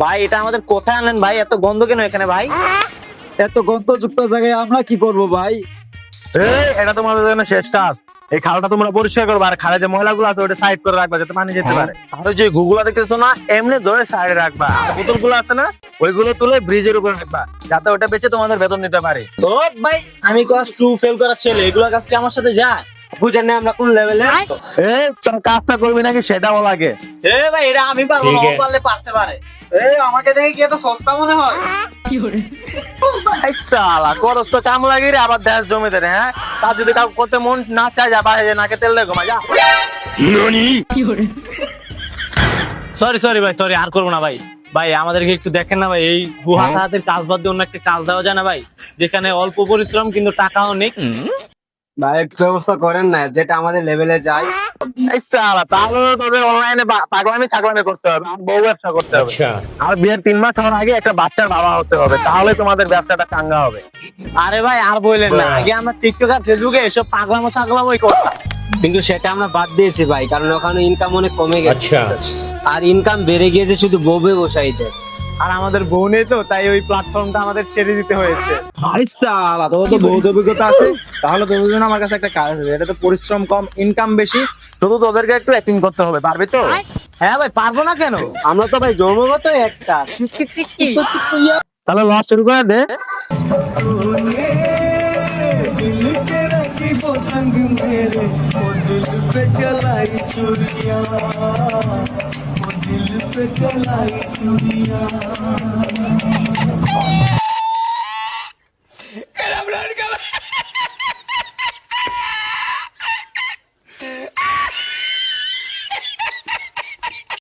ভাই এটা আমাদের কোথায় আনলেন ভাই? এত গন্ধ কেন এখানে ভাই? এত গন্ধযুক্ত জায়গায় আমরা কি করব ভাই? এটা তোমাদের জন্য শেষ কাজ। এই খালটা তোমরা পরিষ্কার করবে, আর খালে যে ময়লাগুলো আছে ওটা সাইড করে রাখবা যাতে পানি যেতে পারে। আর ওই যে ঘুগুলা দেখতেছো না, এমনি ধরে সাইডে রাখবা। আর বোতলগুলো আছে না, ওইগুলো তুলে ব্রিজের উপরে রাখবা যাতে ওটা বেচে তোমাদের বেতন দিতে পারে। তো ভাই আমি ক্লাস 2 ফেল করা ছেলে, এগুলো কাজ কি আমার সাথে যায়? বুঝেন না আমরা কোন লেভেলে? তোর কাজটা করবি নাকি সেটাও লাগে। ভাই এটা আমি পারবো না, ও পারলে পারতে পারে। আমাকে দেখে কি এত সস্তা মনে হয়? এই শালা করস তো কাম লাগি রে, আবার দেশ জমিতে রে। হ্যাঁ, তার যদি কাউ করতে মন না চায় যা বাইরে নাকে তেল লেগে ঘুমা যা। সরি ভাই, সরি আর করবো না ভাই। ভাই আমাদেরকে একটু দেখেন না ভাই, এই গুহা হাতের কাজ বাদ দিয়ে অন্য একটা কাজ দেওয়া যায় না ভাই, যেখানে অল্প পরিশ্রম কিন্তু টাকাও নেই। ভাই একটু ব্যবস্থা করেন না, যেটা আমাদের লেভেলে যায়। এই শালা তাহলে তোদের অনলাইনে পাগলামি ছাগলামি করতে হবে, আর বউ ব্যবসা করতে হবে। আর বিয়ের 3 মাস হওয়ার আগে একটা বাচ্চার বাবা হতে হবে, তাহলে তোমাদের ব্যবসাটা চাঙ্গা হবে। আরে ভাই আর বললেন না, আগে আমরা টিকটক আর ফেসবুকে এসব পাগলামো ছাগলামোই করতাম, কিন্তু সেটা আমরা বাদ দিয়েছি ভাই, কারণ ওখানে ইনকাম অনেক কমে গেছে। আর ইনকাম বেড়ে গিয়েছে শুধু বউবে বসাইতে। আর আমাদের বউ নেই তো, তাই ওই প্ল্যাটফর্মটা আমাদের ছেড়ে দিতে হয়েছে। আরে সালা, তোর তো বহুত অভিজ্ঞতা আছে, তাহলে তোর জন্য আমার কাছে একটা কাজ আছে, এটা তো পরিশ্রম কম, ইনকাম বেশি। শুধু তোদেরকে একটু অ্যাক্টিং করতে হবে, পারবি তো? হ্যাঁ ভাই পারবো না কেন? আমরা তো ভাই জন্মগত একটা। তাহলে লস শুরু করে দে। दिल पे चलाई चुरिया